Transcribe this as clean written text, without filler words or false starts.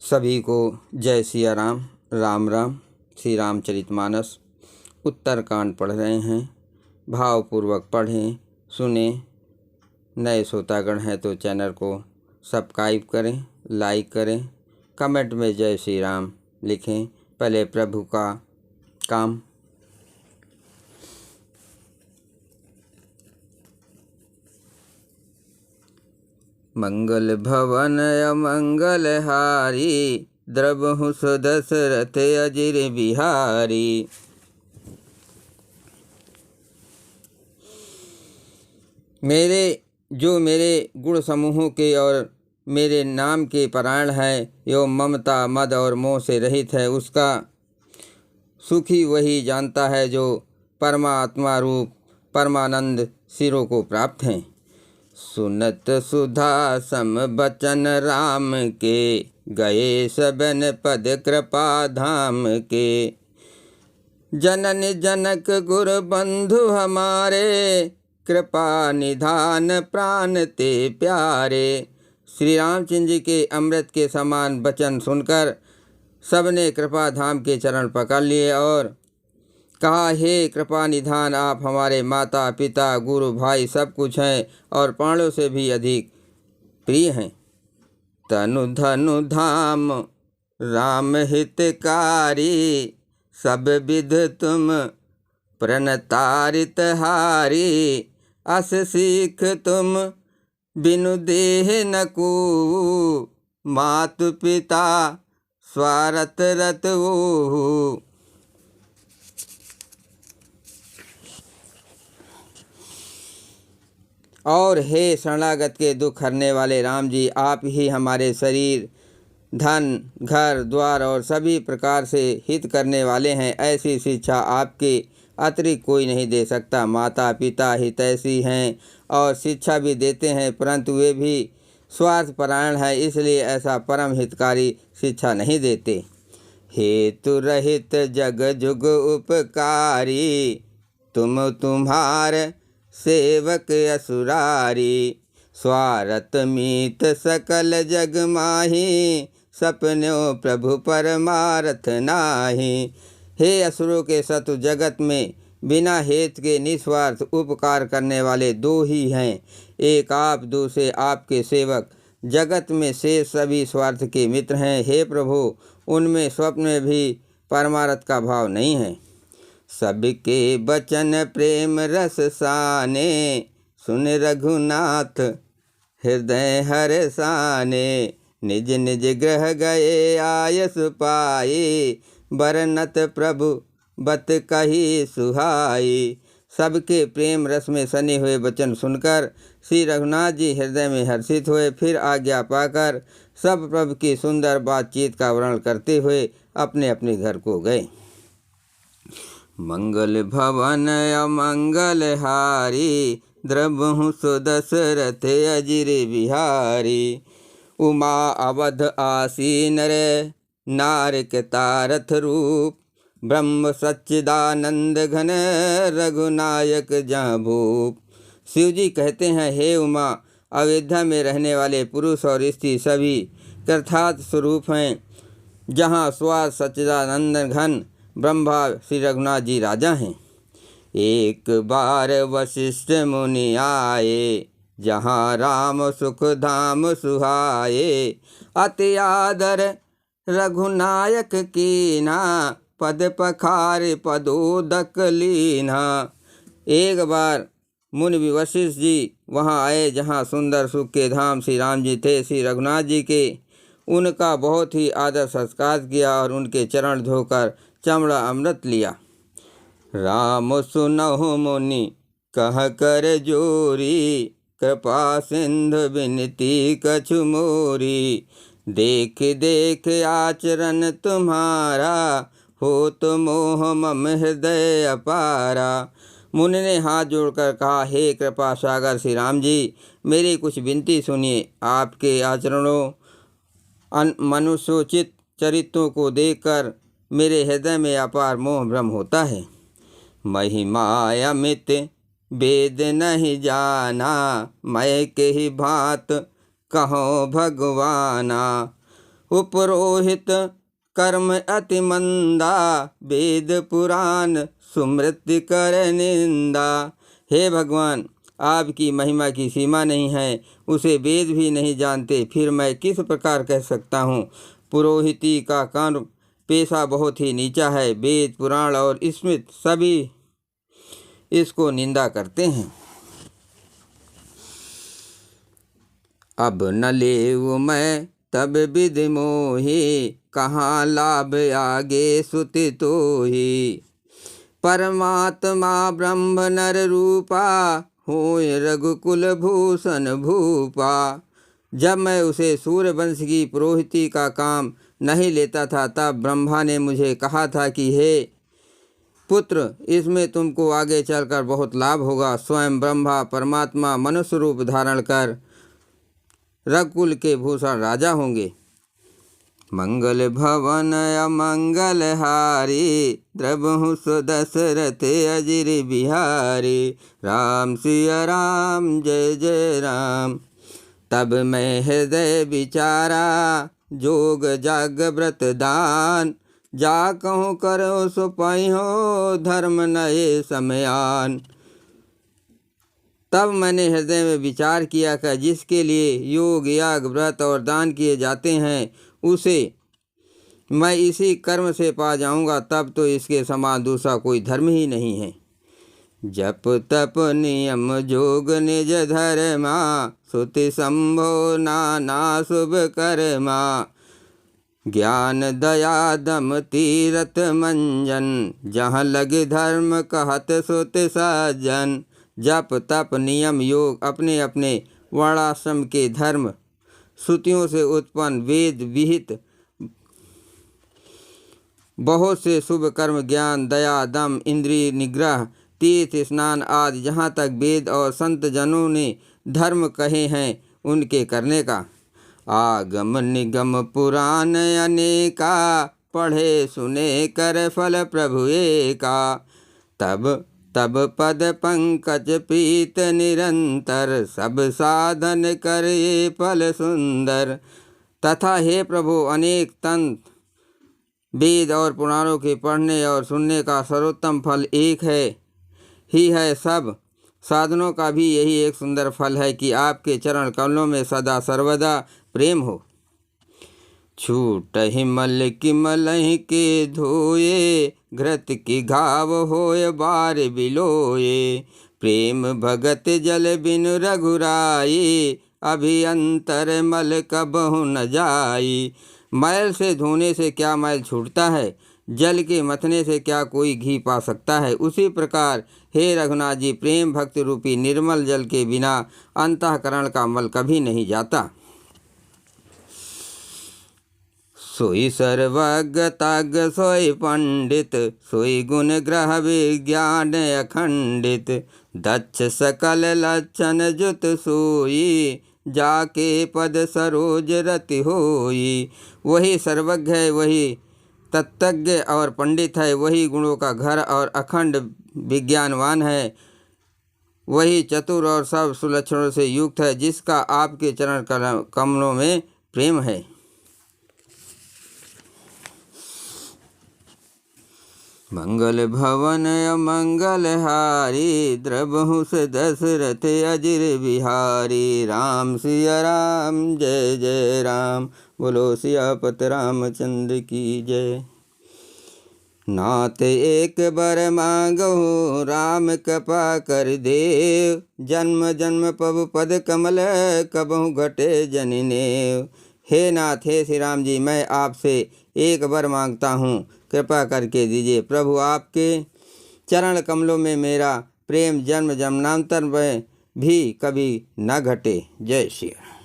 सभी को जय सिया राम। राम राम। श्री रामचरितमानस उत्तरकांड पढ़ रहे हैं। भावपूर्वक पढ़ें, सुने। नए श्रोतागण हैं तो चैनल को सब्सक्राइब करें, लाइक करें, कमेंट में जय श्री राम लिखें। पहले प्रभु का काम। मंगल भवन अमंगल हारी, द्रवहु दशरथ अजिर बिहारी। मेरे गुण समूहों के और मेरे नाम के परायण है, यो ममता मद और मोह से रहित है, उसका सुखी वही जानता है जो परमात्मा रूप परमानंद सिरों को प्राप्त हैं। सुनत सुधा सम बचन राम के, गए सबन पद कृपा धाम के। जनन जनक गुर बंधु हमारे, कृपा निधान प्राण ते प्यारे। श्री रामचंद्र जी के अमृत के समान वचन सुनकर सबने कृपा धाम के चरण पकड़ लिए और कहा, हे कृपा निधान, आप हमारे माता पिता गुरु भाई सब कुछ हैं और प्राणों से भी अधिक प्रिय हैं। तनु धनु धाम राम हितकारी, सब विध तुम प्रणतारित हारी। अस सीख तुम बिनु देह नकू, मातु पिता स्वारथ रत वो। और हे शरणागत के दुख हरने वाले राम जी, आप ही हमारे शरीर धन घर द्वार और सभी प्रकार से हित करने वाले हैं। ऐसी शिक्षा आपके अतिरिक्त कोई नहीं दे सकता। माता पिता हितैषी हैं और शिक्षा भी देते हैं, परंतु वे भी स्वार्थपरायण हैं, इसलिए ऐसा परम हितकारी शिक्षा नहीं देते। हेतु रहित जग जुग उपकारी, तुम तुम्हार सेवक असुरारी। स्वार्थ मीत सकल जग माही, सपनों प्रभु परमारथ नाही। हे असुरों के शत्रु, जगत में बिना हेतु के निस्वार्थ उपकार करने वाले दो ही हैं, एक आप, दूसरे आपके सेवक। जगत में शेष सभी स्वार्थ के मित्र हैं। हे प्रभु, उनमें स्वप्न में भी परमारथ का भाव नहीं है। सबके बचन प्रेम रस साने, सुन रघुनाथ हृदय हर्षाने। निज निज ग्रह गए आयस पाए, बरनत प्रभु बत कही सुहाई। सबके प्रेम रस में सने हुए वचन सुनकर श्री रघुनाथ जी हृदय में हर्षित हुए। फिर आज्ञा पाकर सब प्रभु की सुंदर बातचीत का वर्णन करते हुए अपने अपने घर को गए। मंगल भवन अमंगल हारी, द्रवहु दशरथ अजिर बिहारी। उमा अवध आसीन रे, नारक तारथ रूप। ब्रह्म सच्चिदानंद घन, रघुनायक जहाँ भूप। शिव जी कहते हैं, हे उमा, अयोध्या में रहने वाले पुरुष और स्त्री सभी कृतार्थ स्वरूप हैं। जहाँ स्वाद सच्चिदानंद घन ब्रह्मा श्री रघुनाथ जी राजा हैं। एक बार वशिष्ठ मुनि आए, जहाँ राम सुख धाम सुहाए। अति आदर रघुनायक कीना, पद पखार पदोदक लीना। एक बार मुनि वशिष्ठ जी वहाँ आए, जहाँ सुंदर सुख के धाम श्री राम जी थे। श्री रघुनाथ जी के उनका बहुत ही आदर सत्कार किया और उनके चरण धोकर चमड़ा अमृत लिया। राम सुनहु मुनि कह कर जोरी, कृपा सिंधु विनती कछु मोरी। देख देख आचरण तुम्हारा, हो तो मोह मम हृदय अपारा। मुनि ने हाथ जोड़कर कहा, हे कृपा सागर श्री राम जी, मेरी कुछ विनती सुनिए। आपके आचरणों मनुष्योचित चरित्रों को देखकर मेरे हृदय में अपार मोह भ्रम होता है। महिमा अमित वेद नहीं जाना, मैं के ही भांत कहो भगवाना। उपरोहित कर्म अति मंदा, वेद पुराण सुमृति कर निंदा। हे भगवान, आपकी महिमा की सीमा नहीं है, उसे वेद भी नहीं जानते, फिर मैं किस प्रकार कह सकता हूँ। पुरोहिती का कर्म पेशा बहुत ही नीचा है, वेद पुराण और स्मृति सभी इसको निंदा करते हैं। अब न लेव मैं तब विधि मोहि, कहाँ लाभ आगे सुति तोहि। परमात्मा ब्रह्म नर रूपा, होय रघुकुल भूषण भूपा। जब मैं उसे सूर्यवंश की पुरोहिती का काम नहीं लेता था, तब ब्रह्मा ने मुझे कहा था कि हे पुत्र, इसमें तुमको आगे चलकर बहुत लाभ होगा। स्वयं ब्रह्मा परमात्मा मनुष्य रूप धारण कर रघुकुल के भूषण राजा होंगे। मंगल भवन अमंगल हारी, द्रवहु सो दशरथ अजिर बिहारी। राम सिया राम जय जय राम। तब मैं हृदय विचारा, जोग जाग व्रत दान। जा कहूँ करो सो पाइहो, धर्म नए समयान। तब मैंने हृदय में विचार किया कि जिसके लिए योग याग व्रत और दान किए जाते हैं, उसे मैं इसी कर्म से पा जाऊंगा। तब तो इसके समान दूसरा कोई धर्म ही नहीं है। जप तप नियम जोग निज धर्मा, सुति संभो नाना शुभ कर्मा। ज्ञान दया दम तीरथ मंजन, जहाँ लगे धर्म कहत सुति सज्जन। जप तप नियम योग अपने अपने वर्णाश्रम के धर्म, श्रुतियों से उत्पन्न वेद विहित बहुत से शुभ कर्म, ज्ञान दया दम इंद्रिय निग्रह तीर्थ स्नान आदि जहाँ तक वेद और संत जनों ने धर्म कहे हैं, उनके करने का। आगम निगम पुराण अनेका, पढ़े सुने कर फल प्रभु एका। तब तब पद पंकज प्रीत निरंतर, सब साधन कर ये फल सुंदर। तथा हे प्रभु, अनेक तंत्र वेद और पुराणों के पढ़ने और सुनने का सर्वोत्तम फल एक ही है। सब साधनों का भी यही एक सुंदर फल है कि आपके चरण कमलों में सदा सर्वदा प्रेम हो। छूट हिमल किमल के धोए, घृत की घाव होय बार बिलोए। प्रेम भगत जल बिन रघुराई, अभियंतर मल कबहु न जाई। मैल से धोने से क्या मैल छूटता है, जल के मथने से क्या कोई घी पा सकता है। उसी प्रकार हे रघुनाथ जी, प्रेम भक्ति रूपी निर्मल जल के बिना अंतःकरण का मल कभी नहीं जाता। सोई सर्वज्ञ तज्ञ सोई पंडित, सोई गुण ग्रह विज्ञान अखंडित। दक्ष सकल लक्षण जुत सोई, जाके पद सरोज रति होई। वही सर्वज्ञ है, वही तत्ज्ञ और पंडित है, वही गुणों का घर और अखंड विज्ञानवान है, वही चतुर और सब सुलक्षणों से युक्त है, जिसका आपके चरण कमलों में प्रेम है। मंगल भवन अमंगल हारी, द्रवहु से दशरथ अजिर बिहारी। राम सिया राम जय जय राम। बोलो सियापत रामचंद्र की जय। नाथ एक बर मांगो, राम कृपा कर देव। जन्म जन्म पव पद कमल, कबहु घटे जनिनेव। हे नाथ, हे श्री राम जी, मैं आपसे एक वर मांगता हूँ, कृपा करके दीजिए। प्रभु, आपके चरण कमलों में मेरा प्रेम जन्म जन्मांतर में भी कभी न घटे। जय श्री राम।